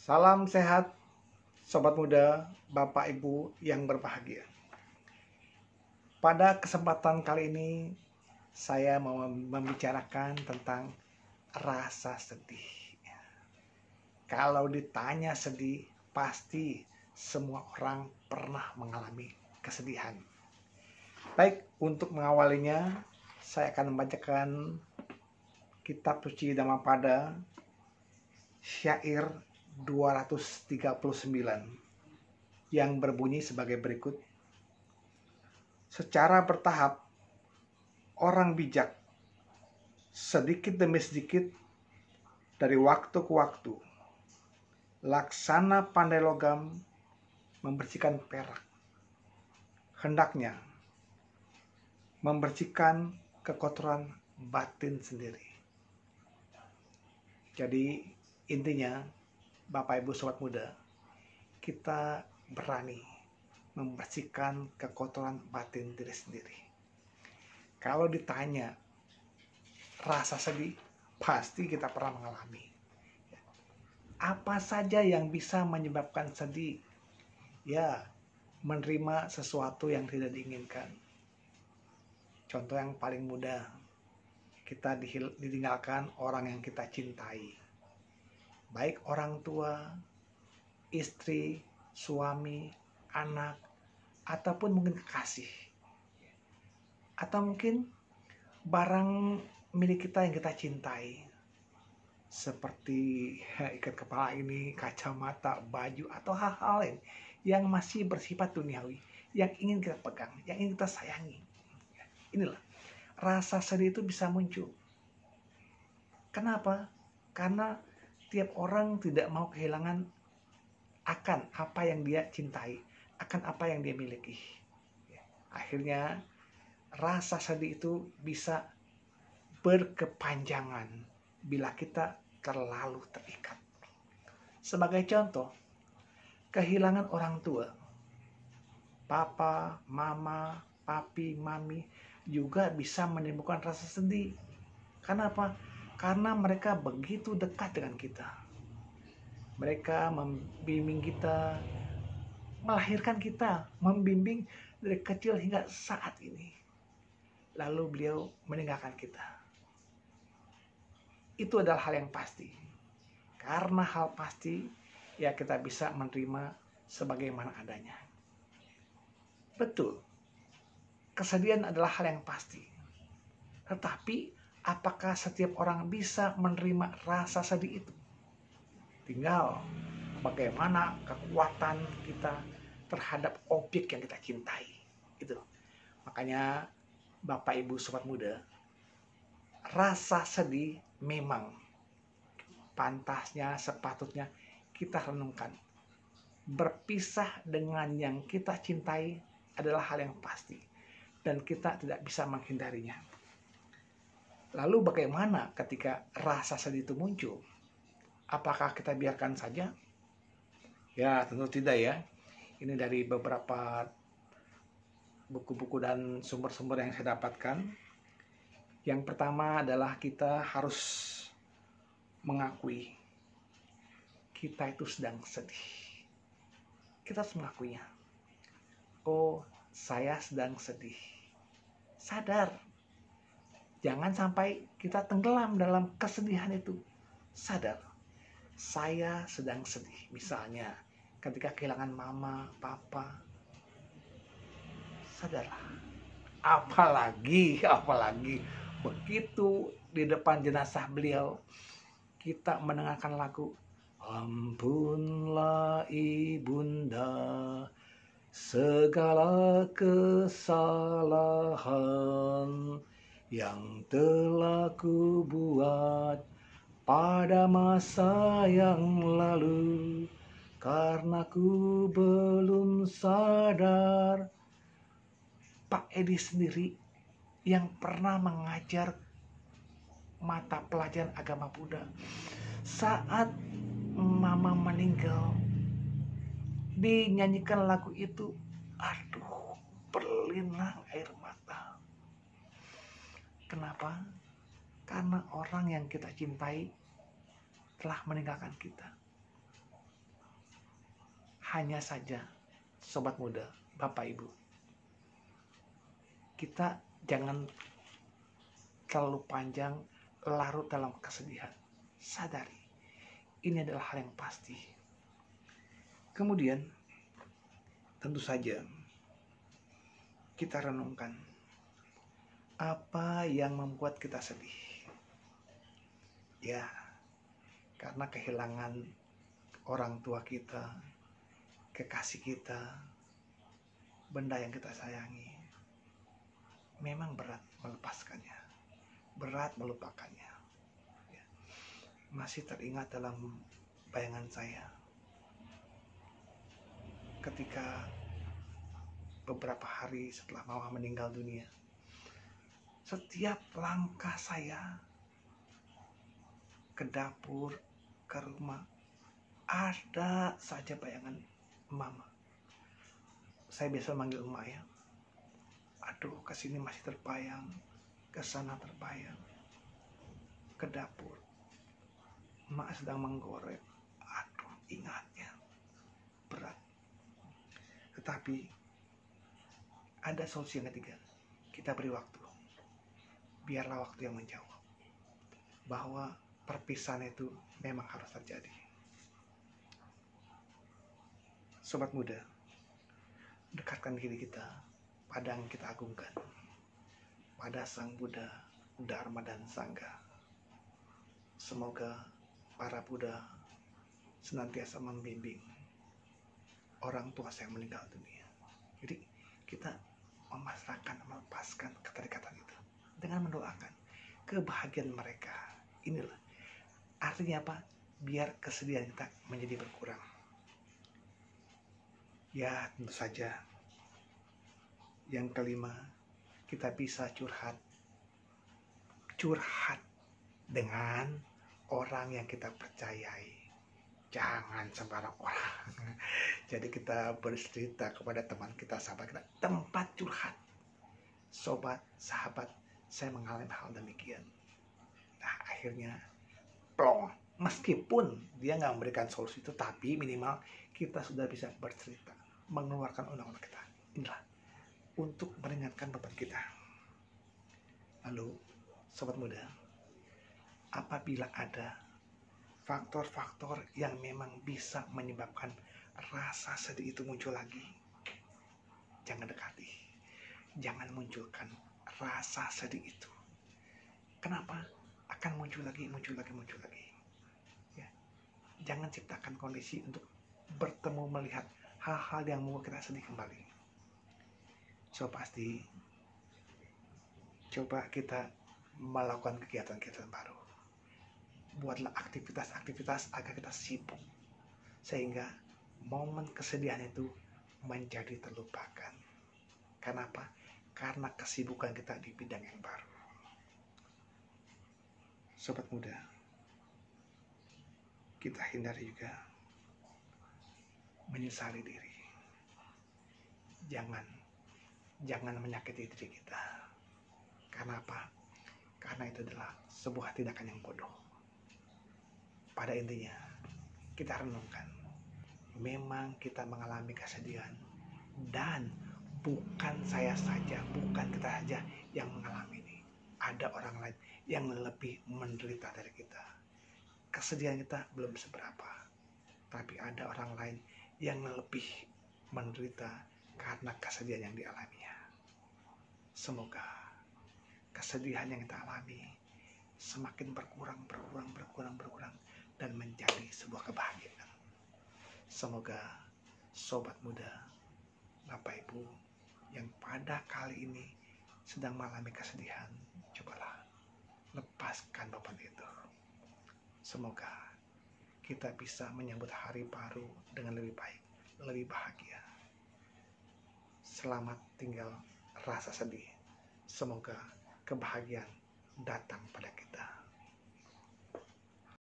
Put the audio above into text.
Salam sehat, sobat muda, Bapak Ibu yang berbahagia. Pada kesempatan kali ini, saya mau membicarakan tentang rasa sedih. Kalau ditanya sedih, pasti semua orang pernah mengalami kesedihan. Baik, untuk mengawalinya, saya akan membacakan kitab suci Dhammapada, syair 239 yang berbunyi sebagai berikut. Secara bertahap, orang bijak sedikit demi sedikit dari waktu ke waktu, laksana pandai logam membersihkan perak. Hendaknya membersihkan kekotoran batin sendiri. Jadi intinya, Bapak Ibu sobat muda, kita berani membersihkan kekotoran batin diri sendiri. Kalau ditanya rasa sedih, pasti kita pernah mengalami. Apa saja yang bisa menyebabkan sedih? Ya, menerima sesuatu yang tidak diinginkan. Contoh yang paling mudah, kita ditinggalkan orang yang kita cintai. Baik orang tua, istri, suami, anak, ataupun mungkin kekasih. Atau mungkin barang milik kita yang kita cintai. Seperti ikat kepala ini, kacamata, baju, atau hal-hal lain yang masih bersifat duniawi, yang ingin kita pegang, yang ingin kita sayangi. Inilah, rasa sedih itu bisa muncul. Kenapa? Karena tiap orang tidak mau kehilangan akan apa yang dia cintai, akan apa yang dia miliki. Akhirnya rasa sedih itu bisa berkepanjangan bila kita terlalu terikat. Sebagai contoh, kehilangan orang tua, papa, mama, papi, mami juga bisa menimbulkan rasa sedih. Kenapa? Karena mereka begitu dekat dengan kita. Mereka membimbing kita, melahirkan kita, membimbing dari kecil hingga saat ini. Lalu beliau meninggalkan kita. Itu adalah hal yang pasti. Karena hal pasti, ya kita bisa menerima sebagaimana adanya. Betul, kesedihan adalah hal yang pasti. Tetapi, apakah setiap orang bisa menerima rasa sedih itu? Tinggal bagaimana kekuatan kita terhadap objek yang kita cintai. Itu. Makanya Bapak Ibu sobat muda, rasa sedih memang pantasnya, sepatutnya kita renungkan. Berpisah dengan yang kita cintai adalah hal yang pasti dan kita tidak bisa menghindarinya. Lalu bagaimana ketika rasa sedih itu muncul? Apakah kita biarkan saja? Ya, tentu tidak ya. Ini dari beberapa buku-buku dan sumber-sumber yang saya dapatkan. Yang pertama adalah kita harus mengakui kita itu sedang sedih. Kita harus mengakuinya. Oh, saya sedang sedih. Sadar. Jangan sampai kita tenggelam dalam kesedihan itu. Sadar. Saya sedang sedih. Misalnya, ketika kehilangan mama, papa. Sadarlah. Apalagi begitu di depan jenazah beliau, kita mendengarkan lagu Ampunlah ibunda segala kesalahan yang telah kubuat pada masa yang lalu, karena ku belum sadar. Pak Edi sendiri yang pernah mengajar mata pelajaran agama Buddha, saat mama meninggal, dinyanyikan lagu itu, aduh, berlinang air mata. Kenapa? Karena orang yang kita cintai telah meninggalkan kita. hanya saja, sobat muda, Bapak Ibu, kita jangan terlalu panjang larut dalam kesedihan. Sadari, ini adalah hal yang pasti. Kemudian, tentu saja, kita renungkan apa yang membuat kita sedih. Ya, karena kehilangan orang tua kita, kekasih kita, benda yang kita sayangi. Memang berat melepaskannya, berat melupakannya. Ya. Masih teringat dalam bayangan saya ketika beberapa hari setelah mama meninggal dunia, setiap langkah saya ke dapur, ke rumah, ada saja bayangan mama. Saya biasa manggil emak ya. Aduh, kesini masih terbayang, ke sana terbayang, ke dapur, emak sedang menggoreng. Aduh, ingatnya berat. Tetapi ada solusi yang ketiga. Kita beri waktu. Biarlah waktu yang menjawab bahwa perpisahan itu memang harus terjadi. Sobat muda, dekatkan diri kita pada yang kita agungkan, pada Sang Buddha, Dharma dan Sangha. Semoga para Buddha senantiasa membimbing orang tua saya yang meninggal dunia. Jadi kita memasrahkan, melepaskan keterikatan itu dengan mendoakan kebahagiaan mereka. Inilah artinya apa? Biar kesedihan kita menjadi berkurang. Ya, tentu saja. Yang kelima, kita bisa curhat dengan orang yang kita percayai. Jangan sembarang orang. Jadi kita bercerita kepada teman kita, sahabat kita, tempat curhat. Sobat, sahabat, saya mengalami hal demikian. Nah, akhirnya plong. Meskipun dia nggak memberikan solusi itu, tapi minimal kita sudah bisa bercerita, mengeluarkan undang-undang kita. Inilah untuk meringankan beban kita. Lalu, sobat muda, apabila ada faktor-faktor yang memang bisa menyebabkan rasa sedih itu muncul lagi, jangan dekati, jangan munculkan rasa sedih itu. Kenapa? Akan muncul lagi. Ya. Jangan ciptakan kondisi untuk bertemu melihat hal-hal yang membuat kita sedih kembali. So pasti coba kita melakukan kegiatan-kegiatan baru. Buatlah aktivitas-aktivitas agar kita sibuk, sehingga momen kesedihan itu menjadi terlupakan. Kenapa? Karena kesibukan kita di bidang yang baru. Sobat muda, kita hindari juga menyesali diri. Jangan menyakiti diri kita. Karena apa? Karena itu adalah sebuah tindakan yang bodoh. Pada intinya, kita renungkan, memang kita mengalami kesedihan, dan bukan saya saja, bukan kita saja yang mengalami ini. Ada orang lain yang lebih menderita dari kita. Kesedihan kita belum seberapa, tapi ada orang lain yang lebih menderita karena kesedihan yang dialaminya. Semoga kesedihan yang kita alami semakin berkurang dan menjadi sebuah kebahagiaan. Semoga sobat muda, Bapak Ibu yang pada kali ini sedang mengalami kesedihan, cobalah lepaskan beban itu. Semoga kita bisa menyambut hari baru dengan lebih baik, lebih bahagia. Selamat tinggal rasa sedih. Semoga kebahagiaan datang pada kita.